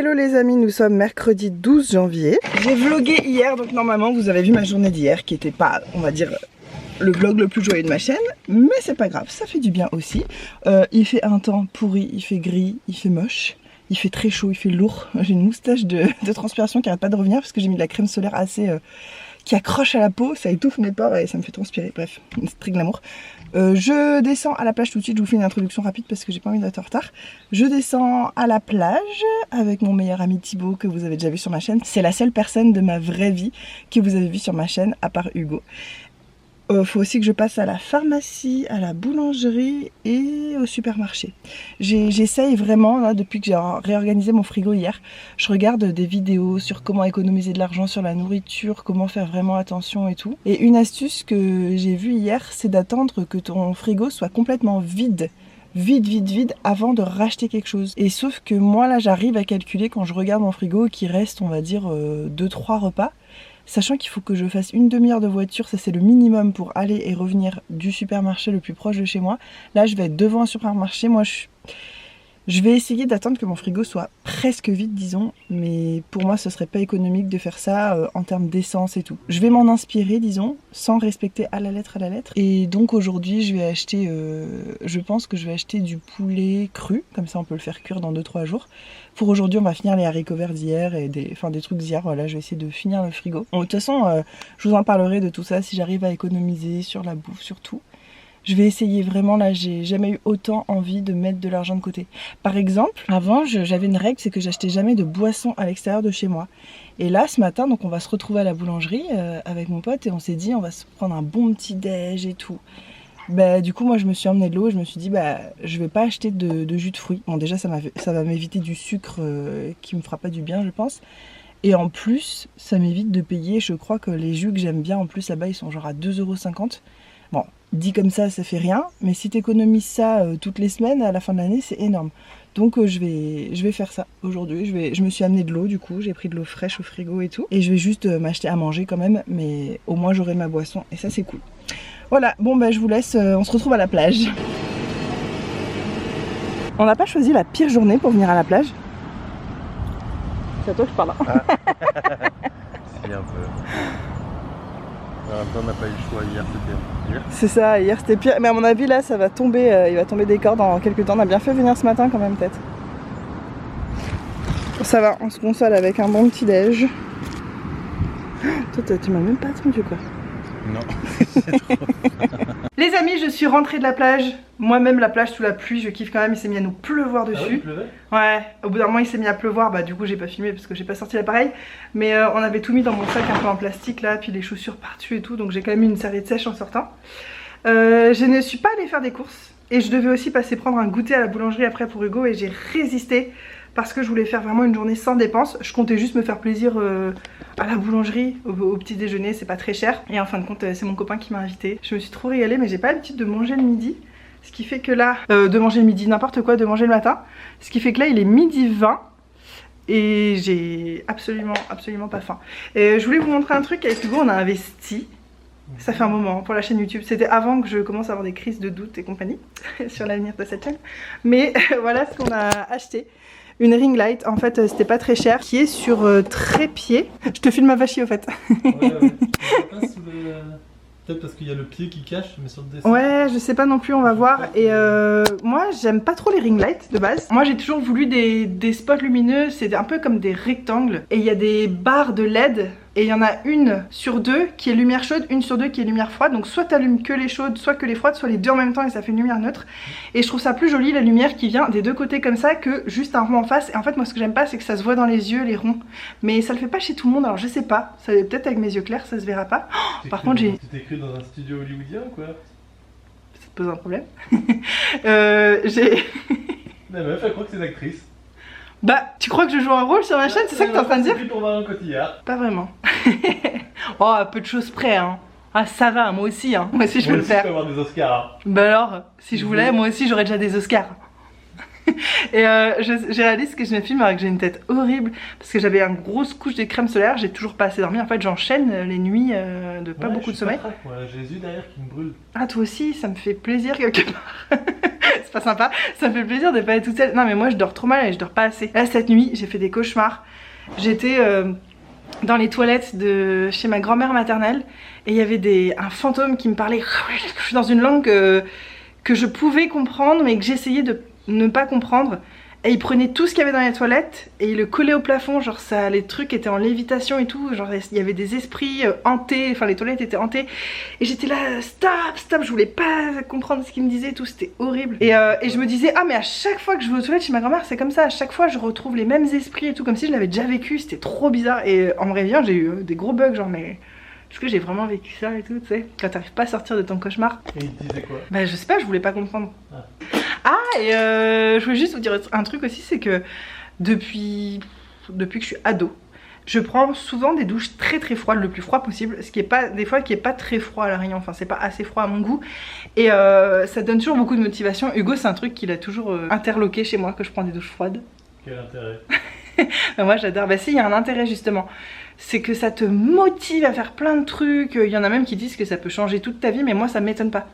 Hello les amis, nous sommes mercredi 12 janvier. J'ai vlogué hier, donc normalement vous avez vu ma journée d'hier qui était pas, on va dire, le vlog le plus joyeux de ma chaîne. Mais c'est pas grave, ça fait du bien aussi. Il fait un temps pourri, il fait gris, il fait moche. Il fait très chaud, il fait lourd. J'ai une moustache de transpiration qui arrête pas de revenir parce que j'ai mis de la crème solaire assez... qui accroche à la peau, ça étouffe mes pores et ça me fait transpirer. Bref, c'est très glamour. Je descends à la plage tout de suite, je vous fais une introduction rapide parce que j'ai pas envie d'être en retard. Je descends à la plage avec mon meilleur ami Thibaut que vous avez déjà vu sur ma chaîne. C'est la seule personne de ma vraie vie que vous avez vu sur ma chaîne à part Hugo. Faut aussi que je passe à la pharmacie, à la boulangerie et au supermarché. J'essaye vraiment, là, depuis que j'ai réorganisé mon frigo hier, je regarde des vidéos sur comment économiser de l'argent sur la nourriture, comment faire vraiment attention et tout. Et une astuce que j'ai vue hier, c'est d'attendre que ton frigo soit complètement vide avant de racheter quelque chose. Et sauf que moi là j'arrive à calculer quand je regarde mon frigo qu'il reste on va dire 2-3 repas. Sachant qu'il faut que je fasse une demi-heure de voiture, ça c'est le minimum pour aller et revenir du supermarché le plus proche de chez moi. Là je vais être devant un supermarché, moi je vais essayer d'attendre que mon frigo soit presque vide disons, mais pour moi ce serait pas économique de faire ça en termes d'essence et tout. Je vais m'en inspirer disons, sans respecter à la lettre. Et donc aujourd'hui je vais acheter, je pense que je vais acheter du poulet cru, comme ça on peut le faire cuire dans 2-3 jours. Pour aujourd'hui on va finir les haricots verts d'hier et des trucs d'hier, voilà je vais essayer de finir le frigo. Bon, de toute façon je vous en parlerai de tout ça si j'arrive à économiser sur la bouffe surtout. Je vais essayer vraiment, là j'ai jamais eu autant envie de mettre de l'argent de côté. Par exemple, avant j'avais une règle, c'est que j'achetais jamais de boissons à l'extérieur de chez moi. Et là ce matin, donc on va se retrouver à la boulangerie avec mon pote et on s'est dit on va se prendre un bon petit déj et tout. Bah du coup moi je me suis emmené de l'eau et je me suis dit bah je vais pas acheter de jus de fruits. Bon déjà ça va m'éviter du sucre qui me fera pas du bien je pense. Et en plus ça m'évite de payer, je crois que les jus que j'aime bien en plus là-bas ils sont genre à 2,50 €. Bon, dit comme ça fait rien, mais si tu économises ça toutes les semaines, à la fin de l'année, c'est énorme. Donc je vais faire ça aujourd'hui. Je me suis amené de l'eau du coup, j'ai pris de l'eau fraîche au frigo et tout. Et je vais juste m'acheter à manger quand même, mais au moins j'aurai ma boisson et ça c'est cool. Voilà, bon bah je vous laisse, on se retrouve à la plage. On n'a pas choisi la pire journée pour venir à la plage. C'est à toi que je parle. Ah. Si, un peu. En même temps, on n'a pas eu le choix, hier c'était pire. C'est ça, hier c'était pire, mais à mon avis là ça va tomber, il va tomber des cordes dans quelques temps. On a bien fait venir ce matin quand même peut-être. Ça va, on se console avec un bon petit déj. Toi tu m'as même pas attendu quoi. Non. Les amis, je suis rentrée de la plage. Moi-même la plage sous la pluie, je kiffe quand même, il s'est mis à nous pleuvoir dessus. Ah oui, il pleuvait ? Ouais, au bout d'un moment il s'est mis à pleuvoir, bah du coup j'ai pas filmé parce que j'ai pas sorti l'appareil. Mais on avait tout mis dans mon sac un peu en plastique là, puis les chaussures par-dessus et tout, donc j'ai quand même mis une serviette sèche en sortant. Je ne suis pas allée faire des courses et je devais aussi passer prendre un goûter à la boulangerie après pour Hugo et j'ai résisté parce que je voulais faire vraiment une journée sans dépenses. Je comptais juste me faire plaisir à la boulangerie, au petit déjeuner, c'est pas très cher. Et en fin de compte, c'est mon copain qui m'a invitée. Je me suis trop régalée, mais j'ai pas l'habitude de manger le midi. Ce qui fait que là, de manger le midi, n'importe quoi, de manger le matin. Ce qui fait que là, il est 12h20 et j'ai absolument pas faim. Et je voulais vous montrer un truc avec Hugo, on a investi. Ça fait un moment pour la chaîne YouTube. C'était avant que je commence à avoir des crises de doute et compagnie sur l'avenir de cette chaîne. Mais voilà ce qu'on a acheté. Une ring light, en fait c'était pas très cher, qui est sur trépied. Je te filme ma vachie au fait. Ouais. Peut-être parce qu'il y a le pied qui cache, mais sur le dessin. Ouais, je sais pas non plus, on va voir. Et moi j'aime pas trop les ring lights de base. Moi j'ai toujours voulu des spots lumineux, c'est un peu comme des rectangles. Et il y a des barres de LED. Et il y en a une sur deux qui est lumière chaude, une sur deux qui est lumière froide. Donc soit t'allumes que les chaudes, soit que les froides, soit les deux en même temps et ça fait une lumière neutre. Et je trouve ça plus joli la lumière qui vient des deux côtés comme ça que juste un rond en face. Et en fait moi ce que j'aime pas c'est que ça se voit dans les yeux les ronds. Mais ça le fait pas chez tout le monde, alors je sais pas. Peut-être avec mes yeux clairs ça se verra pas. Oh, par contre j'ai... Tu t'es cru dans un studio hollywoodien ou quoi? Ça te pose un problème? La meuf elle croit que c'est une actrice. Bah, tu crois que je joue un rôle sur ma chaîne? C'est ça que t'es en train de dire? C'est pour Marion Cotillard. Pas vraiment. Oh, à peu de choses près, hein. Ah, ça va, moi aussi, hein. Moi aussi, je peux le faire. Tu peux avoir des Oscars. Bah alors, si je voulais, moi aussi, j'aurais déjà des Oscars. Et j'ai réalisé que je me filme alors que j'ai une tête horrible parce que j'avais une grosse couche de crème solaire, j'ai toujours pas assez dormi. En fait, j'enchaîne les nuits de pas beaucoup de sommeil. J'ai les yeux derrière qui me brûlent. Ah, toi aussi, ça me fait plaisir quelque part. C'est pas sympa, ça me fait plaisir de pas être toute seule. Non, mais moi je dors trop mal et je dors pas assez. Là, cette nuit, j'ai fait des cauchemars. J'étais dans les toilettes de chez ma grand-mère maternelle et il y avait un fantôme qui me parlait dans une langue que je pouvais comprendre mais que j'essayais de ne pas comprendre, et il prenait tout ce qu'il y avait dans les toilettes et il le collait au plafond, genre ça, les trucs étaient en lévitation et tout, genre il y avait des esprits hantés, enfin les toilettes étaient hantées et j'étais là stop, je voulais pas comprendre ce qu'il me disait et tout, c'était horrible. Et je me disais ah mais à chaque fois que je vais aux toilettes chez ma grand-mère c'est comme ça, à chaque fois je retrouve les mêmes esprits et tout, comme si je l'avais déjà vécu, c'était trop bizarre. Et en me réveillant j'ai eu des gros bugs, genre mais est-ce que j'ai vraiment vécu ça et tout, tu sais, quand t'arrives pas à sortir de ton cauchemar. Et il te disait quoi? Bah je sais pas, je voulais pas comprendre. Ah, et je voulais juste vous dire un truc aussi, c'est que depuis que je suis ado, je prends souvent des douches très froides, le plus froid possible, ce qui est pas, des fois qui est pas très froid à La Réunion, enfin c'est pas assez froid à mon goût, et ça donne toujours beaucoup de motivation. Hugo c'est un truc qu'il a toujours interloqué chez moi, que je prends des douches froides. Quel intérêt? Bah, moi j'adore, bah si, il y a un intérêt justement, c'est que ça te motive à faire plein de trucs, il y en a même qui disent que ça peut changer toute ta vie, mais moi ça m'étonne pas.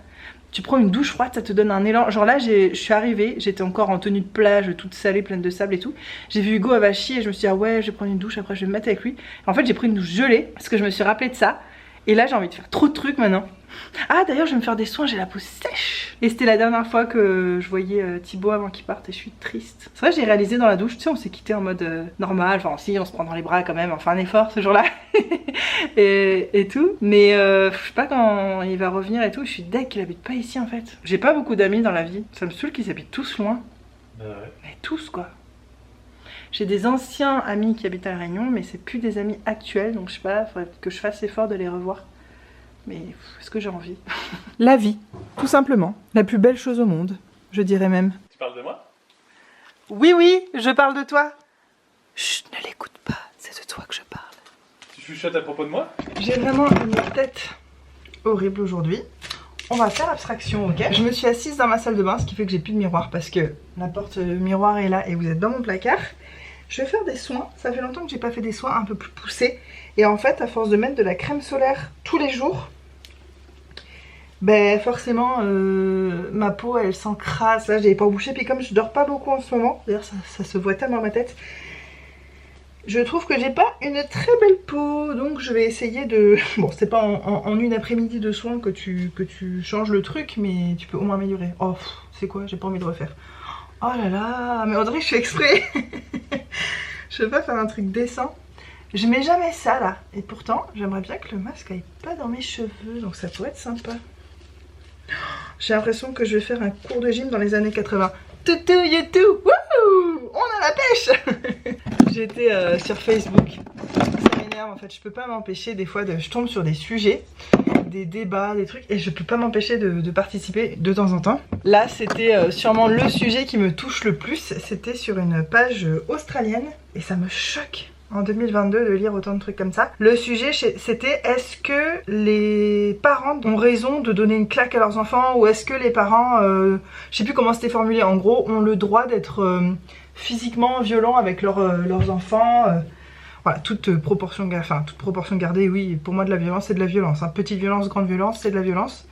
Tu prends une douche froide, ça te donne un élan. Genre là, je suis arrivée, j'étais encore en tenue de plage, toute salée, pleine de sable et tout. J'ai vu Hugo à chier et je me suis dit ah ouais, je vais prendre une douche, après je vais me mettre avec lui. En fait, j'ai pris une douche gelée parce que je me suis rappelé de ça. Et là, j'ai envie de faire trop de trucs maintenant. Ah d'ailleurs, je vais me faire des soins, j'ai la peau sèche. Et c'était la dernière fois que je voyais Thibaut avant qu'il parte et je suis triste. C'est vrai, j'ai réalisé dans la douche, tu sais, on s'est quitté en mode normal. Enfin si, on se prend dans les bras quand même, on fait un effort ce jour-là. et tout. Mais je sais pas quand il va revenir et tout, je suis deg qu'il habite pas ici en fait. J'ai pas beaucoup d'amis dans la vie, ça me saoule qu'ils habitent tous loin. Ouais. Mais tous quoi. J'ai des anciens amis qui habitent à La Réunion, mais c'est plus des amis actuels, donc je sais pas, faudrait que je fasse l'effort de les revoir. Mais est-ce que j'ai envie? La vie, tout simplement. La plus belle chose au monde, je dirais même. Tu parles de moi? Oui, je parle de toi. Chut, ne l'écoute pas, c'est de toi que je parle. Tu chuchotes à propos de moi? J'ai vraiment une tête horrible aujourd'hui. On va faire abstraction, ok? Je me suis assise dans ma salle de bain, ce qui fait que j'ai plus de miroir parce que la porte miroir est là et vous êtes dans mon placard. Je vais faire des soins, ça fait longtemps que j'ai pas fait des soins un peu plus poussés. Et en fait, à force de mettre de la crème solaire tous les jours, ben forcément ma peau elle s'encrasse. Là j'ai pas bouché, puis comme je dors pas beaucoup en ce moment, d'ailleurs ça se voit tellement à ma tête, je trouve que j'ai pas une très belle peau, donc je vais essayer de... Bon, c'est pas en une après-midi de soins que tu changes le truc, mais tu peux au moins améliorer. Oh, c'est quoi? J'ai pas envie de refaire. Oh là là, mais on dirait que je fais exprès. Je veux pas faire un truc décent. Je mets jamais ça là, et pourtant j'aimerais bien que le masque aille pas dans mes cheveux, donc ça pourrait être sympa. J'ai l'impression que je vais faire un cours de gym dans les années 80. Toutou youtou, wouhou, on a la pêche. J'étais sur Facebook, ça m'énerve en fait, je peux pas m'empêcher des fois je tombe sur des sujets, des débats, des trucs, et je peux pas m'empêcher de participer de temps en temps. Là c'était sûrement le sujet qui me touche le plus, c'était sur une page australienne, et ça me choque en 2022 de lire autant de trucs comme ça. Le sujet c'était est-ce que les parents ont raison de donner une claque à leurs enfants, ou est-ce que les parents, je sais plus comment c'était formulé, en gros ont le droit d'être physiquement violents avec leurs enfants. Voilà, toute proportion gardée, oui, pour moi de la violence c'est de la violence, hein. Petite violence, grande violence, c'est de la violence.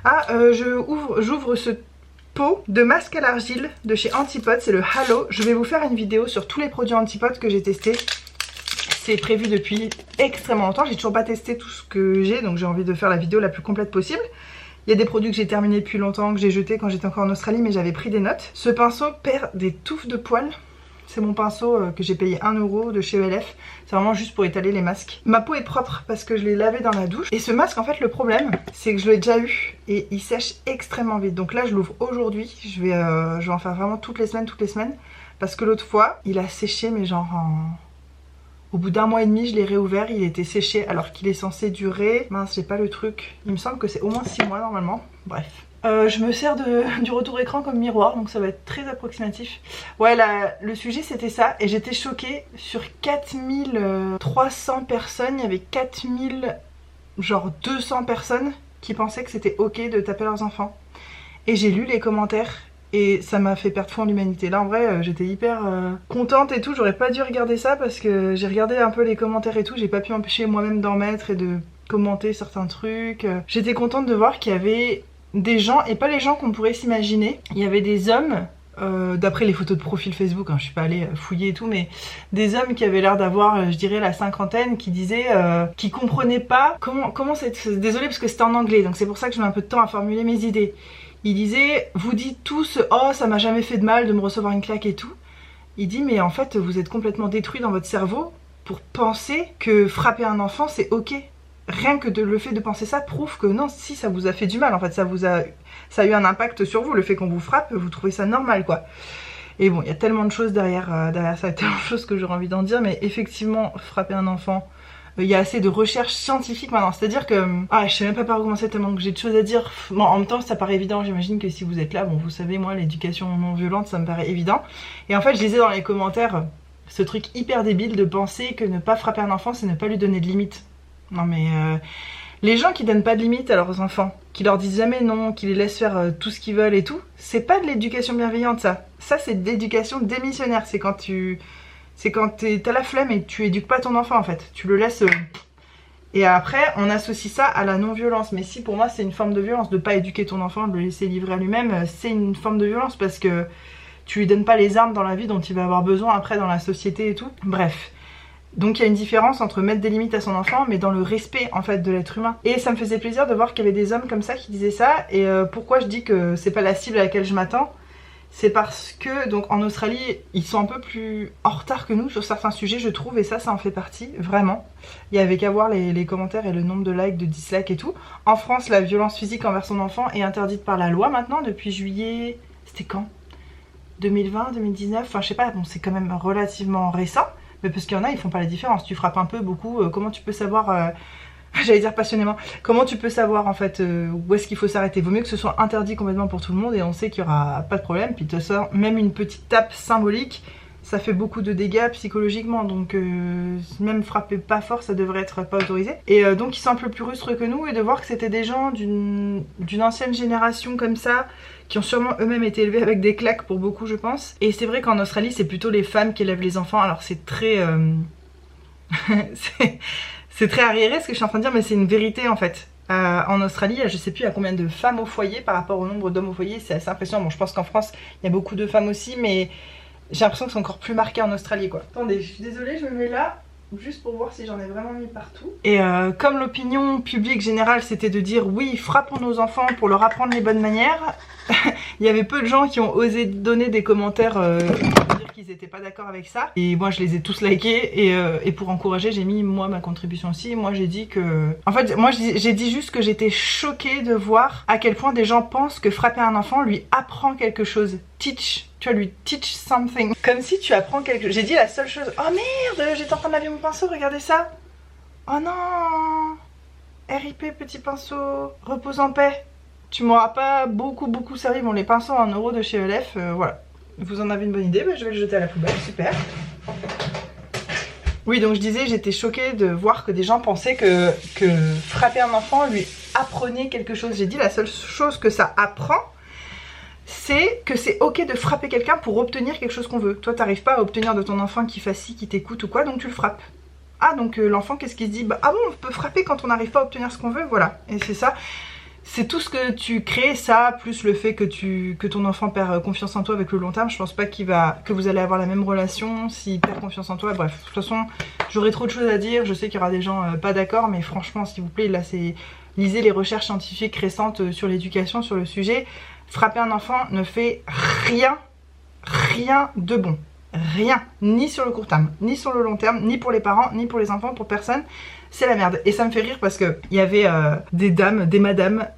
Ah, j'ouvre ce pot de masque à l'argile de chez Antipode, c'est le Halo. Je vais vous faire une vidéo sur tous les produits Antipode que j'ai testés. C'est prévu depuis extrêmement longtemps, j'ai toujours pas testé tout ce que j'ai, donc j'ai envie de faire la vidéo la plus complète possible. Il y a des produits que j'ai terminés depuis longtemps, que j'ai jetés quand j'étais encore en Australie, mais j'avais pris des notes. Ce pinceau perd des touffes de poils. C'est mon pinceau que j'ai payé 1 € de chez ELF. C'est vraiment juste pour étaler les masques. Ma peau est propre parce que je l'ai lavé dans la douche. Et ce masque, en fait, le problème, c'est que je l'ai déjà eu et il sèche extrêmement vite. Donc là, je l'ouvre aujourd'hui. Je vais en faire vraiment toutes les semaines. Parce que l'autre fois, il a séché, mais genre au bout d'1 mois et demi, je l'ai réouvert, il était séché alors qu'il est censé durer... Mince, j'ai pas le truc. Il me semble que c'est au moins 6 mois normalement. Bref. Je me sers du retour écran comme miroir, donc ça va être très approximatif. Ouais, le sujet c'était ça, et j'étais choquée. Sur 4300 personnes, il y avait 4200 personnes qui pensaient que c'était ok de taper leurs enfants. Et j'ai lu les commentaires, Et ça m'a fait perdre foi en l'humanité. Là en vrai j'étais hyper contente et tout, j'aurais pas dû regarder ça parce que j'ai regardé un peu les commentaires et tout, j'ai pas pu m'empêcher moi-même d'en mettre et de commenter certains trucs. J'étais contente de voir qu'il y avait des gens, et pas les gens qu'on pourrait s'imaginer, il y avait des hommes, d'après les photos de profil Facebook, hein, je suis pas allée fouiller et tout, mais des hommes qui avaient l'air d'avoir, je dirais, la cinquantaine, qui disaient, qui comprenaient pas comment c'est... Désolée parce que c'était en anglais, donc c'est pour ça que je mets un peu de temps à formuler mes idées. Il disait, vous dites tous, oh ça m'a jamais fait de mal de me recevoir une claque et tout. Il dit, mais en fait vous êtes complètement détruit dans votre cerveau pour penser que frapper un enfant c'est ok. Rien que le fait de penser ça prouve que non, si ça vous a fait du mal, en fait ça a eu un impact sur vous, le fait qu'on vous frappe, vous trouvez ça normal quoi. Et bon, il y a tellement de choses derrière ça, il y a tellement de choses que j'aurais envie d'en dire, mais effectivement, frapper un enfant, il y a assez de recherches scientifiques maintenant, c'est-à-dire que... je sais même pas par où commencer tellement que j'ai de choses à dire. Bon, en même temps, ça paraît évident, j'imagine que si vous êtes là, bon, vous savez, moi, l'éducation non violente, ça me paraît évident. Et en fait, je lisais dans les commentaires ce truc hyper débile de penser que ne pas frapper un enfant, c'est ne pas lui donner de limites. Non mais... les gens qui donnent pas de limites à leurs enfants, qui leur disent jamais non, qui les laissent faire tout ce qu'ils veulent et tout, c'est pas de l'éducation bienveillante ça. Ça c'est de l'éducation démissionnaire, c'est quand t'as la flemme et tu éduques pas ton enfant en fait, tu le laisses... Et après on associe ça à la non-violence, mais si pour moi c'est une forme de violence, de pas éduquer ton enfant, de le laisser livrer à lui-même, c'est une forme de violence parce que tu lui donnes pas les armes dans la vie dont il va avoir besoin après dans la société et tout. Bref. Donc il y a une différence entre mettre des limites à son enfant, mais dans le respect en fait de l'être humain. Et ça me faisait plaisir de voir qu'il y avait des hommes comme ça qui disaient ça. Et pourquoi je dis que c'est pas la cible à laquelle je m'attends, c'est parce que donc en Australie ils sont un peu plus en retard que nous sur certains sujets je trouve, et ça en fait partie, vraiment. Il y avait qu'à voir les commentaires et le nombre de likes, de dislikes et tout. En France la violence physique envers son enfant est interdite par la loi maintenant depuis juillet... C'était quand 2020, 2019, enfin je sais pas, bon c'est quand même relativement récent. Mais parce qu'il y en a, ils font pas la différence. Tu frappes un peu, beaucoup. Comment tu peux savoir... J'allais dire passionnément. Comment tu peux savoir en fait où est-ce qu'il faut s'arrêter? Vaut mieux que ce soit interdit complètement pour tout le monde et on sait qu'il y aura pas de problème. Puis de toute façon, même une petite tape symbolique, ça fait beaucoup de dégâts psychologiquement. Donc même frapper pas fort, ça devrait être pas autorisé. Et donc ils sont un peu plus rustres que nous. Et de voir que c'était des gens d'une ancienne génération comme ça, qui ont sûrement eux-mêmes été élevés avec des claques pour beaucoup je pense. Et c'est vrai qu'en Australie c'est plutôt les femmes qui élèvent les enfants. Alors c'est très... c'est très arriéré ce que je suis en train de dire, mais c'est une vérité en fait. En Australie, je sais plus à combien de femmes au foyer par rapport au nombre d'hommes au foyer, c'est assez impressionnant. Bon je pense qu'en France il y a beaucoup de femmes aussi, mais j'ai l'impression que c'est encore plus marqué en Australie quoi. Attendez, je suis désolée, je me mets là juste pour voir si j'en ai vraiment mis partout. Et comme l'opinion publique générale c'était de dire oui, frappons nos enfants pour leur apprendre les bonnes manières, il y avait peu de gens qui ont osé donner des commentaires pour dire qu'ils n'étaient pas d'accord avec ça. Et moi je les ai tous likés et pour encourager j'ai mis moi ma contribution aussi. Moi j'ai dit que... En fait moi j'ai dit juste que j'étais choquée de voir à quel point des gens pensent que frapper un enfant lui apprend quelque chose. Teach, tu vois, lui teach something. Comme si tu apprends quelque chose. J'ai dit la seule chose... Oh merde, j'étais en train de laver mon pinceau, regardez ça. Oh non. RIP petit pinceau, repose en paix. Tu m'auras pas beaucoup servi. Bon les pinceaux en euros de chez ELF, voilà. Vous en avez une bonne idée, bah, je vais le jeter à la poubelle, super. Oui donc je disais, j'étais choquée de voir que des gens pensaient que frapper un enfant lui apprenait quelque chose. J'ai dit la seule chose que ça apprend, c'est que c'est ok de frapper quelqu'un pour obtenir quelque chose qu'on veut. Toi t'arrives pas à obtenir de ton enfant qu'il fasse ci, qu'il t'écoute ou quoi, donc tu le frappes. Ah donc l'enfant qu'est-ce qu'il se dit? Bah ah bon, on peut frapper quand on n'arrive pas à obtenir ce qu'on veut, voilà. Et c'est ça. C'est tout ce que tu crées, ça, plus le fait que ton enfant perd confiance en toi avec le long terme. Je pense pas que vous allez avoir la même relation s'il perd confiance en toi. Bref, de toute façon, j'aurais trop de choses à dire. Je sais qu'il y aura des gens pas d'accord, mais franchement, s'il vous plaît, là, lisez les recherches scientifiques récentes sur l'éducation, sur le sujet. Frapper un enfant ne fait rien de bon. Rien. Ni sur le court terme, ni sur le long terme, ni pour les parents, ni pour les enfants, pour personne. C'est la merde. Et ça me fait rire parce que il y avait des dames, des madames,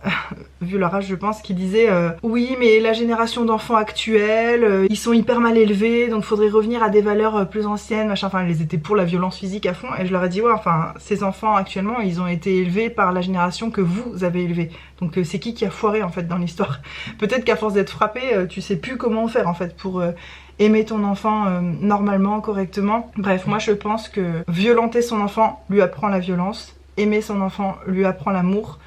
vu leur âge je pense, qui disaient oui mais la génération d'enfants actuels, ils sont hyper mal élevés, donc faudrait revenir à des valeurs plus anciennes, machin. Enfin ils étaient pour la violence physique à fond et je leur ai dit ouais enfin ces enfants actuellement ils ont été élevés par la génération que vous avez élevée. Donc c'est qui a foiré en fait dans l'histoire. Peut-être qu'à force d'être frappé, tu sais plus comment faire en fait pour... aimer ton enfant normalement, correctement. Bref, moi je pense que violenter son enfant lui apprend la violence, aimer son enfant lui apprend l'amour.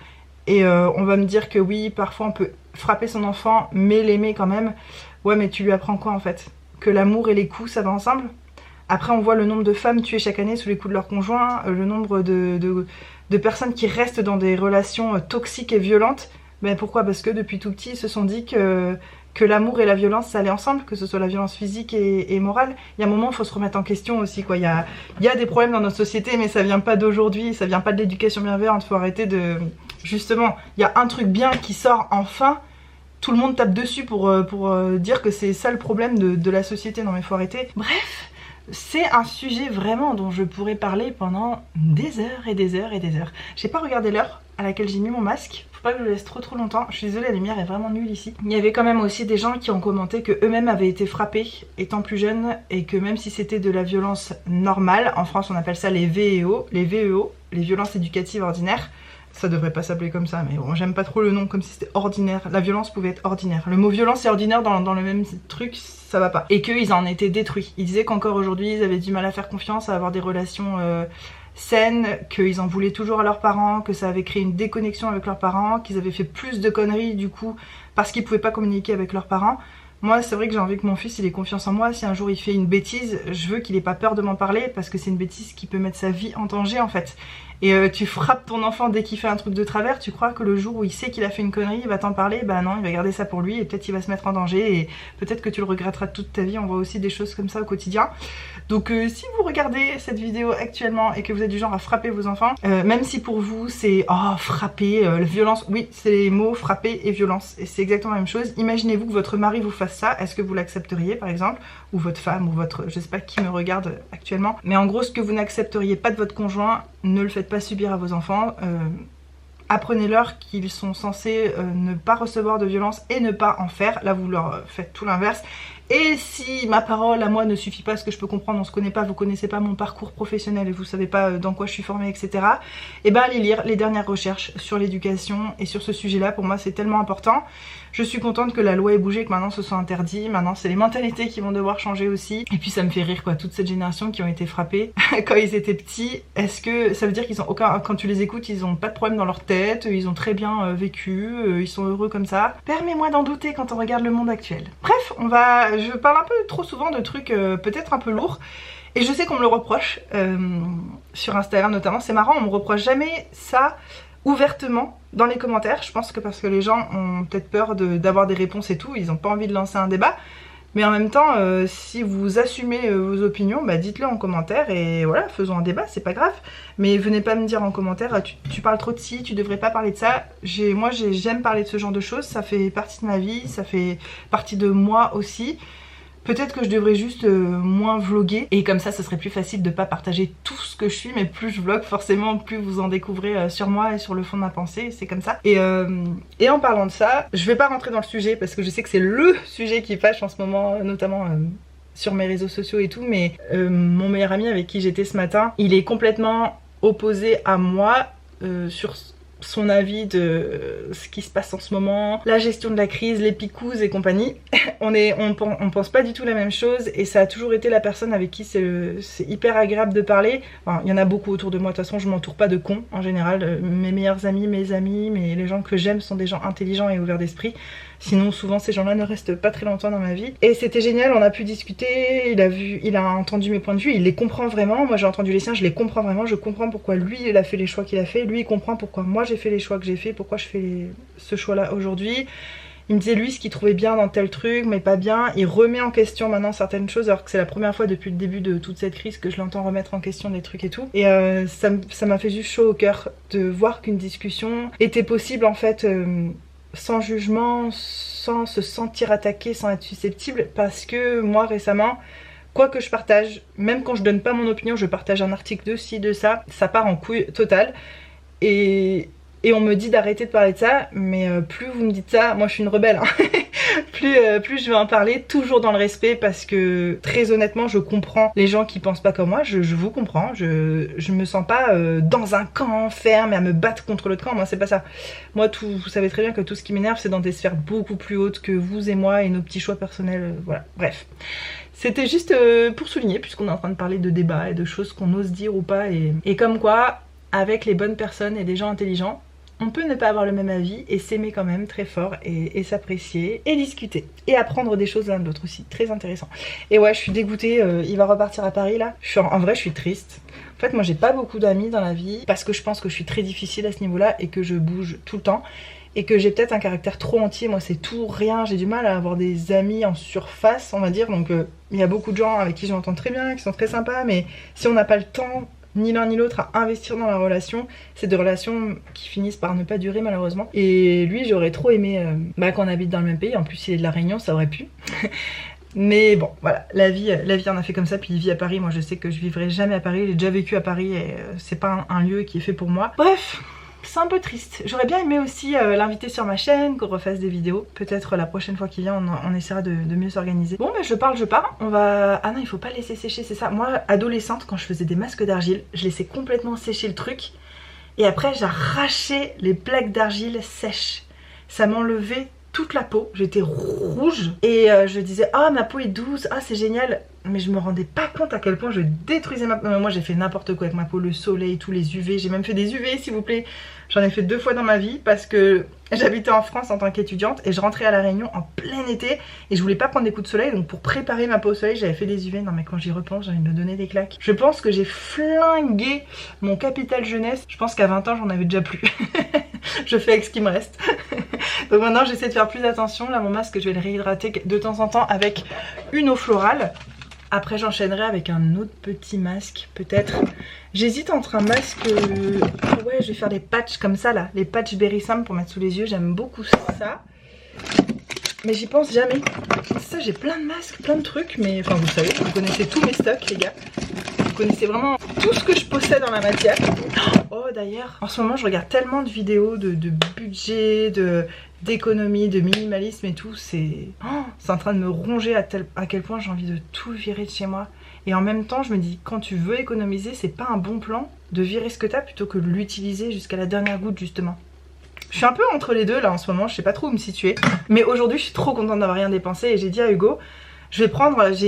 Et on va me dire que oui, parfois on peut frapper son enfant mais l'aimer quand même. Ouais, mais tu lui apprends quoi en fait? Que l'amour et les coups ça va ensemble? Après on voit le nombre de femmes tuées chaque année sous les coups de leur conjoint, le nombre de personnes qui restent dans des relations toxiques et violentes. Mais pourquoi? Parce que depuis tout petit ils se sont dit que l'amour et la violence ça allait ensemble, que ce soit la violence physique et morale. Il y a un moment il faut se remettre en question aussi quoi. Il y a des problèmes dans notre société mais ça vient pas d'aujourd'hui, ça vient pas de l'éducation bienveillante. Faut arrêter de... Justement, il y a un truc bien qui sort enfin, tout le monde tape dessus pour dire que c'est ça le problème de la société. Non mais faut arrêter. Bref, c'est un sujet vraiment dont je pourrais parler pendant des heures et des heures et des heures. J'ai pas regardé l'heure à laquelle j'ai mis mon masque. Faut pas que je le laisse trop longtemps. Je suis désolée, la lumière est vraiment nulle ici. Il y avait quand même aussi des gens qui ont commenté que eux-mêmes avaient été frappés étant plus jeunes et que même si c'était de la violence normale, en France on appelle ça les VEO, les violences éducatives ordinaires. Ça devrait pas s'appeler comme ça, mais bon, j'aime pas trop le nom, comme si c'était ordinaire. La violence pouvait être ordinaire. Le mot violence et ordinaire dans le même truc, ça va pas. Et qu'ils en étaient détruits. Ils disaient qu'encore aujourd'hui, ils avaient du mal à faire confiance, à avoir des relations saines, qu'ils en voulaient toujours à leurs parents, que ça avait créé une déconnexion avec leurs parents, qu'ils avaient fait plus de conneries du coup, parce qu'ils pouvaient pas communiquer avec leurs parents. Moi, c'est vrai que j'ai envie que mon fils il ait confiance en moi. Si un jour il fait une bêtise, je veux qu'il ait pas peur de m'en parler parce que c'est une bêtise qui peut mettre sa vie en danger en fait. Et tu frappes ton enfant dès qu'il fait un truc de travers, tu crois que le jour où il sait qu'il a fait une connerie, il va t'en parler? Bah non, il va garder ça pour lui et peut-être il va se mettre en danger et peut-être que tu le regretteras toute ta vie. On voit aussi des choses comme ça au quotidien. Donc si vous regardez cette vidéo actuellement et que vous êtes du genre à frapper vos enfants, même si pour vous c'est oh frapper, la violence, oui c'est les mots frapper et violence et c'est exactement la même chose. Imaginez-vous que votre mari vous fasse ça, est-ce que vous l'accepteriez par exemple? Ou votre femme ou votre, je sais pas qui me regarde actuellement, mais en gros ce que vous n'accepteriez pas de votre conjoint, ne le faites pas subir à vos enfants. Apprenez-leur qu'ils sont censés ne pas recevoir de violence et ne pas en faire. Là vous leur faites tout l'inverse. Et si ma parole à moi ne suffit pas, ce que je peux comprendre, on se connaît pas, vous connaissez pas mon parcours professionnel et vous savez pas dans quoi je suis formée, etc. Et ben allez lire les dernières recherches sur l'éducation et sur ce sujet-là. Pour moi c'est tellement important. Je suis contente que la loi ait bougé, que maintenant ce soit interdit. Maintenant c'est les mentalités qui vont devoir changer aussi. Et puis ça me fait rire quoi, toute cette génération qui ont été frappés quand ils étaient petits. Est-ce que ça veut dire qu'ils ont aucun, quand tu les écoutes, ils ont pas de problème dans leur tête, ils ont très bien vécu, ils sont heureux comme ça? Permets-moi d'en douter quand on regarde le monde actuel. Bref, je parle un peu trop souvent de trucs peut-être un peu lourds. Et je sais qu'on me le reproche, sur Instagram notamment. C'est marrant, on me reproche jamais ça ouvertement dans les commentaires. Je pense que parce que les gens ont peut-être peur d'avoir des réponses et tout, ils n'ont pas envie de lancer un débat. Mais en même temps, si vous assumez vos opinions, bah dites-le en commentaire et voilà, faisons un débat, c'est pas grave. Mais venez pas me dire en commentaire, tu parles trop de ci, tu devrais pas parler de ça. Moi j'aime parler de ce genre de choses, ça fait partie de ma vie, ça fait partie de moi aussi. Peut-être que je devrais juste moins vlogger et comme ça ce serait plus facile de pas partager tout ce que je suis, mais plus je vlog forcément plus vous en découvrez sur moi et sur le fond de ma pensée, c'est comme ça. Et en parlant de ça, je vais pas rentrer dans le sujet parce que je sais que c'est le sujet qui fâche en ce moment, notamment sur mes réseaux sociaux et tout, mais mon meilleur ami avec qui j'étais ce matin, il est complètement opposé à moi sur son avis de ce qui se passe en ce moment, la gestion de la crise, les picouses et compagnie. On pense pas du tout la même chose et ça a toujours été la personne avec qui c'est hyper agréable de parler. Enfin, il y en a beaucoup autour de moi, de toute façon je m'entoure pas de cons en général. Mes meilleurs amis, mes amis, les gens que j'aime sont des gens intelligents et ouverts d'esprit. Sinon souvent ces gens-là ne restent pas très longtemps dans ma vie. Et c'était génial, on a pu discuter, il a entendu mes points de vue, il les comprend vraiment. Moi j'ai entendu les siens, je les comprends vraiment, je comprends pourquoi lui il a fait les choix qu'il a fait, lui il comprend pourquoi moi j'ai fait les choix que j'ai fait, pourquoi je fais ce choix-là aujourd'hui. Il me disait lui ce qu'il trouvait bien dans tel truc mais pas bien, il remet en question maintenant certaines choses alors que c'est la première fois depuis le début de toute cette crise que je l'entends remettre en question des trucs et tout. Et ça m'a fait juste chaud au cœur de voir qu'une discussion était possible en fait sans jugement, sans se sentir attaqué, sans être susceptible, parce que moi récemment, quoi que je partage, même quand je donne pas mon opinion, je partage un article de ci, de ça, ça part en couille totale. Et on me dit d'arrêter de parler de ça, mais plus vous me dites ça, moi je suis une rebelle, hein. plus je vais en parler, toujours dans le respect, parce que très honnêtement je comprends les gens qui pensent pas comme moi, je vous comprends, je me sens pas dans un camp ferme et à me battre contre l'autre camp, moi c'est pas ça. Moi vous savez très bien que tout ce qui m'énerve c'est dans des sphères beaucoup plus hautes que vous et moi et nos petits choix personnels, voilà, bref. C'était juste pour souligner, puisqu'on est en train de parler de débats et de choses qu'on ose dire ou pas, et comme quoi, avec les bonnes personnes et des gens intelligents, On peut ne pas avoir le même avis et s'aimer quand même très fort et s'apprécier et discuter et apprendre des choses l'un de l'autre aussi, très intéressant. Et ouais, je suis dégoûtée, il va repartir à Paris là. En vrai, je suis triste. En fait, moi j'ai pas beaucoup d'amis dans la vie parce que je pense que je suis très difficile à ce niveau-là et que je bouge tout le temps. Et que j'ai peut-être un caractère trop entier, moi c'est tout, rien, j'ai du mal à avoir des amis en surface, on va dire. Donc il y a beaucoup de gens avec qui je m'entends très bien, qui sont très sympas, mais si on n'a pas le temps, ni l'un ni l'autre, à investir dans la relation, c'est des relations qui finissent par ne pas durer malheureusement. Et lui, j'aurais trop aimé qu'on habite dans le même pays, en plus il est de la Réunion, ça aurait pu. Mais bon, voilà, la vie en a fait comme ça, puis il vit à Paris. Moi je sais que je vivrai jamais à Paris, j'ai déjà vécu à Paris et c'est pas un lieu qui est fait pour moi. Bref, c'est un peu triste. J'aurais bien aimé aussi l'inviter sur ma chaîne, qu'on refasse des vidéos. Peut-être la prochaine fois qu'il vient, on essaiera de mieux s'organiser. Bon, bah je parle. On va... Ah non, il faut pas laisser sécher, c'est ça. Moi, adolescente, quand je faisais des masques d'argile, je laissais complètement sécher le truc. Et après, j'arrachais les plaques d'argile sèches. Ça m'enlevait toute la peau. J'étais rouge. Et je disais, ah, ma peau est douce, ah, c'est génial. Mais je me rendais pas compte à quel point je détruisais ma peau. Moi j'ai fait n'importe quoi avec ma peau, le soleil, tous les UV. J'ai même fait des UV s'il vous plaît. J'en ai fait 2 fois dans ma vie parce que j'habitais en France en tant qu'étudiante et je rentrais à La Réunion en plein été et je voulais pas prendre des coups de soleil. Donc pour préparer ma peau au soleil j'avais fait des UV. Non mais quand j'y repense j'ai envie de me donner des claques. Je pense que j'ai flingué mon capital jeunesse. Je pense qu'à 20 ans j'en avais déjà plus. Je fais avec ce qui me reste. Donc maintenant j'essaie de faire plus attention. Là mon masque je vais le réhydrater de temps en temps avec une eau florale. Après j'enchaînerai avec un autre petit masque peut-être. J'hésite entre un masque... Ouais, je vais faire des patchs comme ça là. Les patchs Berry Sam pour mettre sous les yeux. J'aime beaucoup ça. Mais j'y pense jamais. Ça, j'ai plein de masques, plein de trucs. Mais enfin vous savez, vous connaissez tous mes stocks les gars. Vous connaissez vraiment tout ce que je possède en la matière. Oh d'ailleurs, en ce moment je regarde tellement de vidéos de budget, d'économie, de minimalisme et tout. C'est en train de me ronger à quel point j'ai envie de tout virer de chez moi. Et en même temps je me dis, quand tu veux économiser, c'est pas un bon plan de virer ce que t'as plutôt que de l'utiliser jusqu'à la dernière goutte justement. Je suis un peu entre les deux là en ce moment, je sais pas trop où me situer. Mais aujourd'hui je suis trop contente d'avoir rien dépensé et j'ai dit à Hugo, j'ai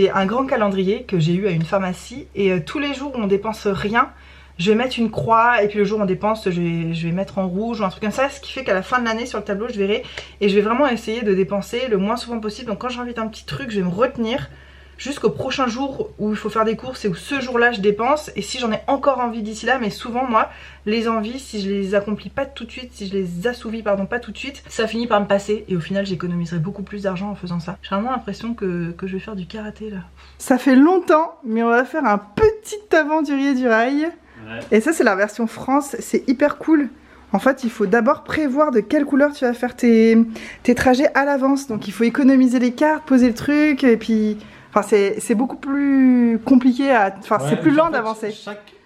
un grand calendrier que j'ai eu à une pharmacie et tous les jours où on dépense rien, je vais mettre une croix et puis le jour où on dépense, je vais mettre en rouge ou un truc comme ça. Ce qui fait qu'à la fin de l'année sur le tableau, je verrai et je vais vraiment essayer de dépenser le moins souvent possible. Donc quand j'invite un petit truc, je vais me retenir jusqu'au prochain jour où il faut faire des courses et où ce jour-là je dépense. Et si j'en ai encore envie d'ici là, mais souvent moi, les envies, si je les accomplis pas tout de suite, si je les assouvis pardon pas tout de suite, ça finit par me passer et au final j'économiserai beaucoup plus d'argent en faisant ça. J'ai vraiment l'impression que je vais faire du karaté là. Ça fait longtemps, mais on va faire un petit aventurier du rail. Ouais. Et ça c'est la version France, c'est hyper cool. En fait il faut d'abord prévoir de quelle couleur tu vas faire tes trajets à l'avance. Donc il faut économiser les cartes, poser le truc et puis... Enfin c'est beaucoup plus compliqué à... Enfin c'est plus lent d'avancer.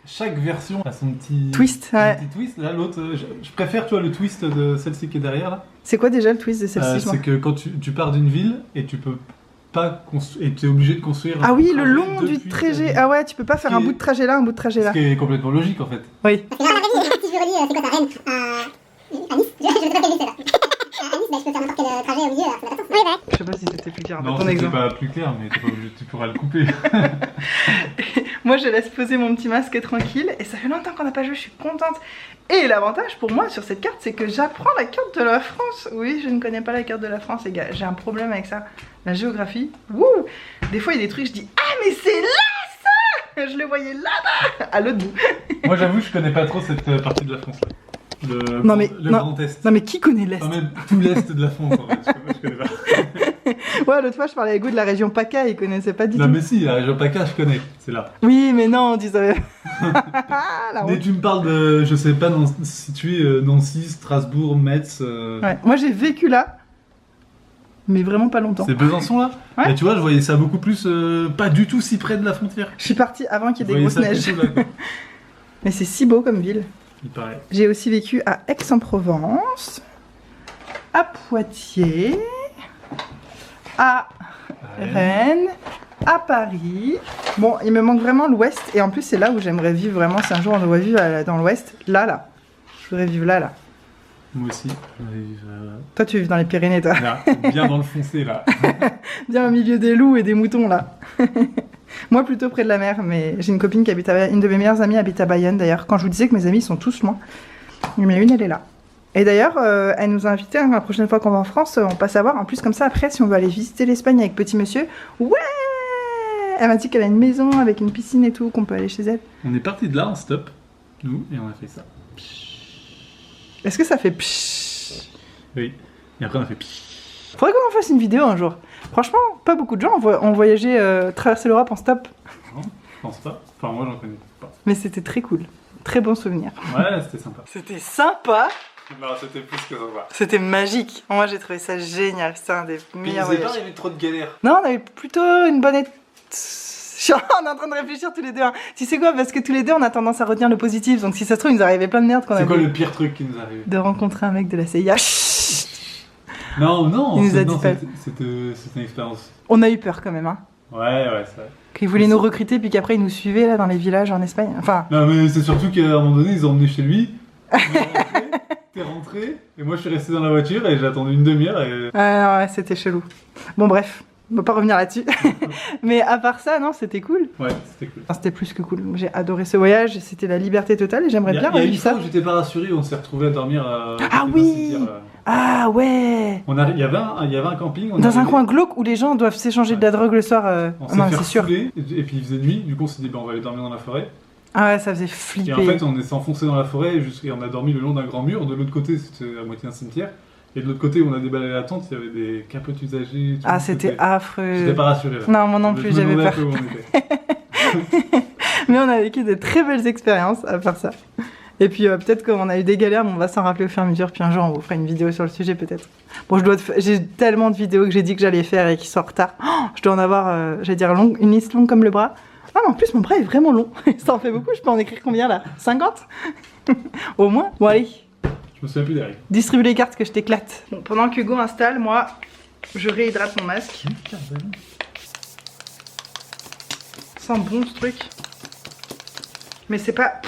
Chaque version a son petit twist. Ouais. Petit twist. Là l'autre, je préfère tu vois le twist de celle-ci qui est derrière là. C'est quoi déjà le twist de celle-ci? C'est que quand tu pars d'une ville et tu peux pas et tu es obligé de construire. Ah oui, le long du trajet. Ah ouais, tu peux pas faire un bout de trajet là, un bout de trajet là. Ce qui est complètement logique en fait. Oui. Si je relis, c'est quoi ça, Rennes à Nice? Je sais pas quelle ville c'est là. À Nice, bah, je peux faire n'importe quel trajet au milieu, ça va pas. Oui, ouais. Je sais pas si c'était plus clair. Non, c'était pas plus clair, mais tu pourras le couper. Moi, je laisse poser mon petit masque tranquille et ça fait longtemps qu'on n'a pas joué, je suis contente. Et l'avantage pour moi sur cette carte, c'est que j'apprends la carte de la France. Oui, je ne connais pas la carte de la France, les gars. J'ai un problème avec ça. La géographie. Wouh! Des fois, il y a des trucs, je dis ah mais c'est là ça! Je le voyais là-bas, à l'autre bout. Moi, j'avoue, je connais pas trop cette partie de la France là. Le Grand Est. Non mais qui connaît l'Est? Même tout l'Est de la France en fait, je connais pas. Ouais, l'autre fois je parlais avec Hugo de la région PACA, il connaissait pas du tout. Non mais si, la région PACA je connais, c'est là. Oui mais non, tu savais. Mais tu me parles de, je sais pas, situé Nancy, Strasbourg, Metz. Ouais, moi j'ai vécu là, mais vraiment pas longtemps. C'est Besançon là? Ouais. Et tu vois, je voyais ça beaucoup plus, pas du tout si près de la frontière. Je suis partie avant qu'il y ait des grosses neiges. Mais c'est si beau comme ville. Il paraît. J'ai aussi vécu à Aix-en-Provence, à Poitiers, à Rennes, à Paris. Bon, il me manque vraiment l'Ouest et en plus c'est là où j'aimerais vivre vraiment. Si un jour on doit vivre dans l'Ouest, là. Je voudrais vivre là. Moi aussi. Toi tu vis dans les Pyrénées toi. Là, bien dans le foncé là. Bien au milieu des loups et des moutons là. Moi plutôt près de la mer, mais j'ai une copine qui habite une de mes meilleures amies habite à Bayonne d'ailleurs. Quand je vous disais que mes amis sont tous loin, mais une elle est là. Et d'ailleurs, elle nous a invités, hein, la prochaine fois qu'on va en France, on passe à voir. En plus, comme ça, après, si on veut aller visiter l'Espagne avec petit monsieur, ouais! Elle m'a dit qu'elle a une maison avec une piscine et tout, qu'on peut aller chez elle. On est parti de là en stop, nous, et on a fait ça. Est-ce que ça fait pshhh? Oui. Et après on a fait pshhh. Faudrait qu'on en fasse une vidéo un jour. Franchement, pas beaucoup de gens ont voyagé, traversé l'Europe en stop. Non, je pense pas. Enfin, moi j'en connais pas. Mais c'était très cool. Très bon souvenir. Ouais, c'était sympa. C'était sympa. Non, c'était plus que sympa. C'était magique. Moi, j'ai trouvé ça génial. C'était un des meilleurs voyages. pas arrivé trop de galères. Non, on a eu plutôt une bonne... On est en train de réfléchir tous les deux. Hein. Tu sais quoi? Parce que tous les deux, on a tendance à retenir le positif. Donc si ça se trouve, il nous arrivait plein de merde qu'on a C'est quoi le pire truc qui nous est arrivé? De rencontrer un mec de la CIA. Non, il nous a dit pas. C'était une expérience. On a eu peur quand même. Hein. Ouais, c'est vrai. Qu'ils voulaient nous recruter, puis qu'après, ils nous suivaient là dans les villages en Espagne. Enfin... Non, mais c'est surtout qu'à un moment donné, ils ont emmené chez lui. T'es rentré, et moi je suis resté dans la voiture et j'ai attendu une demi-heure et... Ouais, c'était chelou. Bon bref, on va pas revenir là-dessus. Mais à part ça, non, c'était cool. Ouais, c'était cool. Enfin, c'était plus que cool. J'ai adoré ce voyage, c'était la liberté totale et j'aimerais bien revivre ça. Il y a une fois ça. où j'étais pas rassuré, on s'est retrouvés à dormir à... Ah oui. Ah ouais. Il y avait un camping. Dans un coin glauque où les gens doivent s'échanger de la drogue le soir. On s'est c'est sûr. et puis il faisait nuit, du coup on s'est dit on va aller dormir dans la forêt. Ah ouais, ça faisait flipper. Et en fait, on s'est enfoncé dans la forêt et on a dormi le long d'un grand mur. De l'autre côté, c'était à moitié un cimetière. Et de l'autre côté, où on a déballé la tente, il y avait des capotes usagées. Ah, c'était affreux. J'étais pas rassuré là. Non, moi non plus, j'avais peur. Mais on a vécu de très belles expériences à part ça. Et puis peut-être qu'on a eu des galères, mais on va s'en rappeler au fur et à mesure. Puis un jour, on vous fera une vidéo sur le sujet peut-être. Bon, j'ai tellement de vidéos que j'ai dit que j'allais faire et qui sont en retard. Oh, je dois en avoir, j'allais dire, une liste longue comme le bras. Ah, mais en plus, mon bras est vraiment long. Ça en fait beaucoup, je peux en écrire combien là? 50? Au moins? Bon, allez. Je me souviens plus des règles. Distribue les cartes que je t'éclate. Bon, pendant qu'Hugo installe, moi, je réhydrate mon masque. Sent bon ce truc. Mais c'est pas...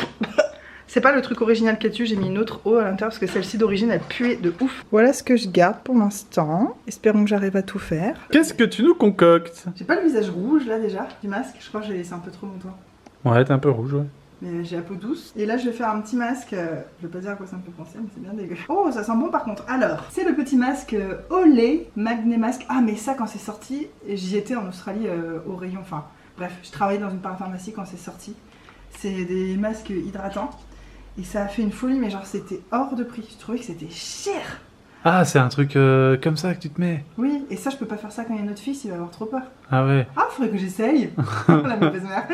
C'est pas le truc original qu'il y a dessus, j'ai mis une autre eau à l'intérieur parce que celle-ci d'origine elle puait de ouf. Voilà ce que je garde pour l'instant. Espérons que j'arrive à tout faire. Qu'est-ce que tu nous concoctes? J'ai pas le visage rouge là déjà du masque, je crois que j'ai laissé un peu trop longtemps. Ouais, t'es un peu rouge, ouais. Mais j'ai la peau douce. Et là je vais faire un petit masque, je vais pas dire à quoi ça me fait penser mais c'est bien dégueu. Oh ça sent bon par contre. Alors, c'est le petit masque Olay Magné Masque. Ah mais ça quand c'est sorti, j'y étais en Australie au rayon, enfin bref, je travaillais dans une parapharmacie quand c'est sorti. C'est des masques hydratants. Et ça a fait une folie, mais genre c'était hors de prix. Je trouvais que c'était cher. Ah, c'est un truc comme ça que tu te mets. Oui, et ça, je peux pas faire ça quand il y a notre fils, il va avoir trop peur. Ah ouais. Ah, faudrait que j'essaye. La mauvaise mère.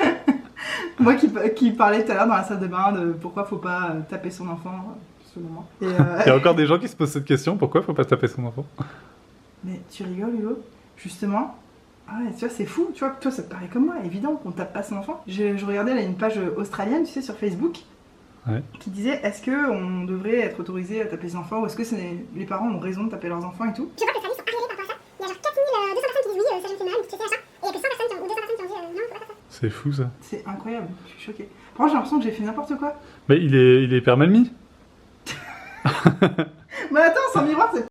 Moi qui parlais tout à l'heure dans la salle de bain de pourquoi faut pas taper son enfant, selon moi. Et Il y a encore des gens qui se posent cette question, pourquoi faut pas taper son enfant? Mais tu rigoles, Hugo? Justement. Ah ouais, tu vois, c'est fou. Tu vois, toi, ça te paraît comme moi, évident qu'on tape pas son enfant. Je regardais là une page australienne, tu sais, sur Facebook. Ouais. Qui disait est-ce qu'on devrait être autorisé à taper les enfants ou est-ce que les parents ont raison de taper leurs enfants et tout. Je vois que les services sont arrivés par rapport à ça. Il y a genre 4200 personnes qui disent oui, ça je me fais mal, tu sais ça. Et il y a que 100 personnes ou 200 personnes qui ont dit non, faut pas faire ça. C'est fou ça. C'est incroyable, je suis choquée. Franchement, j'ai l'impression que j'ai fait n'importe quoi. Mais il est hyper mal mis. Mais attends, sans miroir, c'est